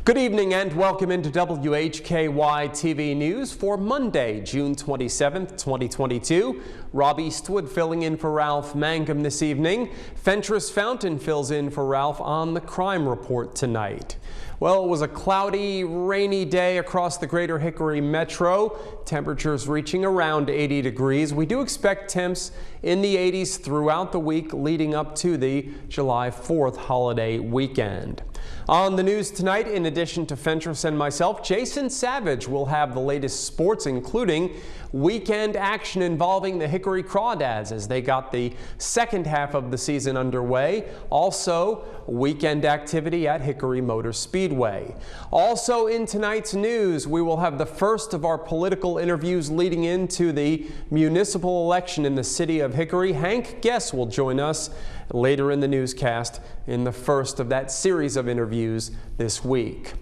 Good evening and welcome into WHKY-TV News for Monday, June 27th, 2022. Rob Eastwood filling in for Ralph Mangum this evening. Fentress Fountain fills in for Ralph on the crime report tonight. Well, it was a cloudy, rainy day across the greater Hickory metro. Temperatures reaching around 80 degrees. We do expect temps in the 80s throughout the week leading up to the July 4th holiday weekend. On the news tonight, in addition to Fentress and myself, Jason Savage will have the latest sports, including weekend action involving the Hickory Crawdads as they got the second half of the season underway. Also, weekend activity at Hickory Motor Speedway. Also in tonight's news, we will have the first of our political interviews leading into the municipal election in the city of Hickory. Hank Guess will join us later in the newscast in the first of that series of interviews this week.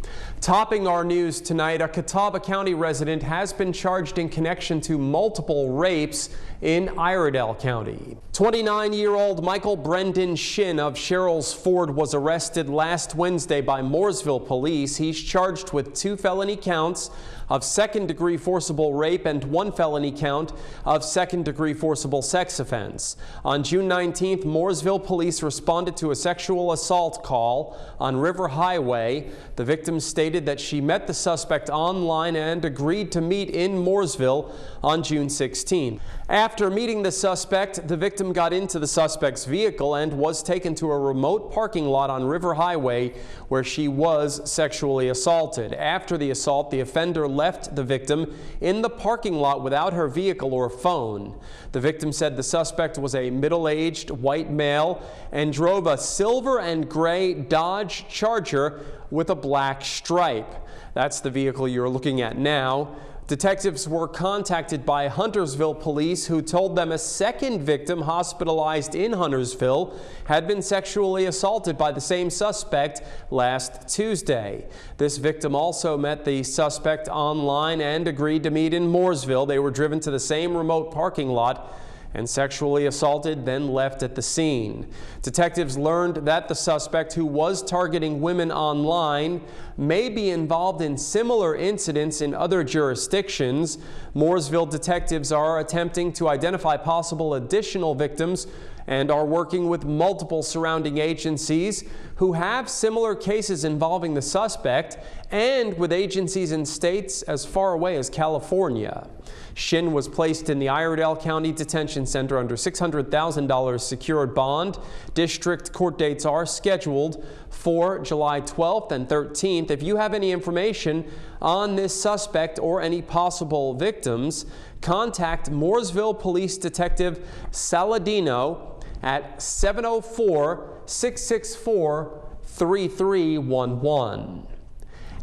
Topping our news tonight, a Catawba County resident has been charged in connection to multiple rapes in Iredell County. 29-year-old Michael Brendan Shin of Sherrills Ford was arrested last Wednesday by Mooresville police. He's charged with 2 felony counts of second-degree forcible rape and 1 felony count of second-degree forcible sex offense. On June 19th, Mooresville police responded to a sexual assault call on River Highway. The victim stated that she met the suspect online and agreed to meet in Mooresville on June 16th. After meeting the suspect, the victim got into the suspect's vehicle and was taken to a remote parking lot on River Highway where she was sexually assaulted. After the assault, the offender left the victim in the parking lot without her vehicle or phone. The victim said the suspect was a middle-aged white male and drove a silver and gray Dodge Charger with a black stripe. That's the vehicle you're looking at now. Detectives were contacted by Huntersville police who told them a second victim hospitalized in Huntersville had been sexually assaulted by the same suspect last Tuesday. This victim also met the suspect online and agreed to meet in Mooresville. They were driven to the same remote parking lot and sexually assaulted, then left at the scene. Detectives learned that the suspect, who was targeting women online, may be involved in similar incidents in other jurisdictions. Mooresville detectives are attempting to identify possible additional victims and are working with multiple surrounding agencies who have similar cases involving the suspect and with agencies in states as far away as California. Shin was placed in the Iredell County Detention Center under $600,000 secured bond. District court dates are scheduled for July 12th and 13th. If you have any information on this suspect or any possible victims, contact Mooresville Police Detective Saladino at 704-664-3311.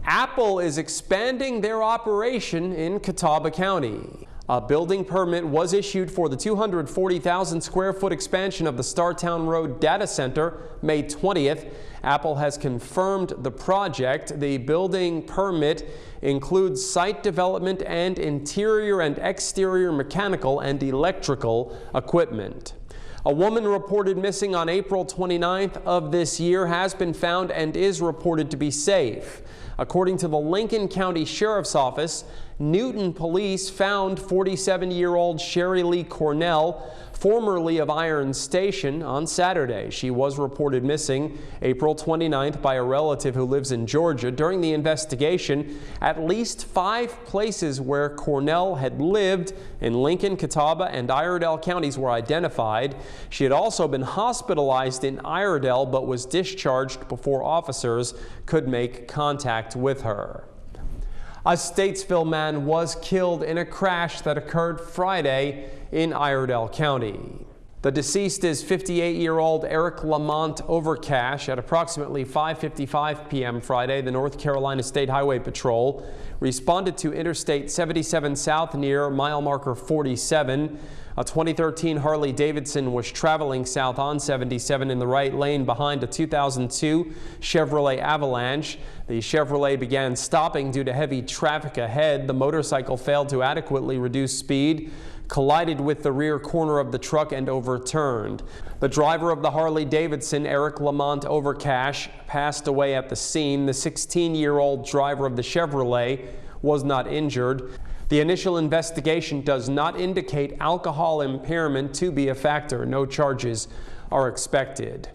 Apple is expanding their operation in Catawba County. A building permit was issued for the 240,000 square foot expansion of the Startown Road data center May 20th. Apple has confirmed the project. The building permit includes site development and interior and exterior mechanical and electrical equipment. A woman reported missing on April 29th of this year has been found and is reported to be safe. According to the Lincoln County Sheriff's Office, Newton police found 47-year-old Sherry Lee Cornell, formerly of Iron Station, on Saturday. She was reported missing April 29th by a relative who lives in Georgia. During the investigation, at least 5 places where Cornell had lived in Lincoln, Catawba, and Iredell counties were identified. She had also been hospitalized in Iredell but was discharged before officers could make contact with her. A Statesville man was killed in a crash that occurred Friday in Iredell County. The deceased is 58-year-old Eric Lamont Overcash. At approximately 5:55 p.m. Friday, the North Carolina State Highway Patrol responded to Interstate 77 South near mile marker 47. A 2013 Harley-Davidson was traveling south on 77 in the right lane behind a 2002 Chevrolet Avalanche. The Chevrolet began stopping due to heavy traffic ahead. The motorcycle failed to adequately reduce speed, collided with the rear corner of the truck, and overturned. The driver of the Harley-Davidson, Eric Lamont Overcash, passed away at the scene. The 16-year-old driver of the Chevrolet was not injured. The initial investigation does not indicate alcohol impairment to be a factor. No charges are expected.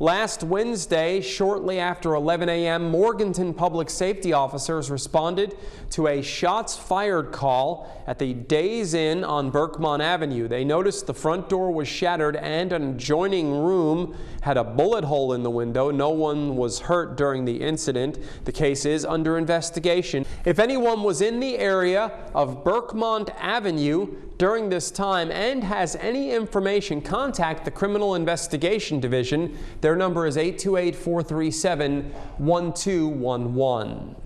Last Wednesday, shortly after 11 a.m., Morganton public safety officers responded to a shots fired call at the Days Inn on Berkmont Avenue. They noticed the front door was shattered and an adjoining room had a bullet hole in the window. No one was hurt during the incident. The case is under investigation. If anyone was in the area of Berkmont Avenue during this time and has any information, contact the Criminal Investigation Division. Their number is 828-437-1211.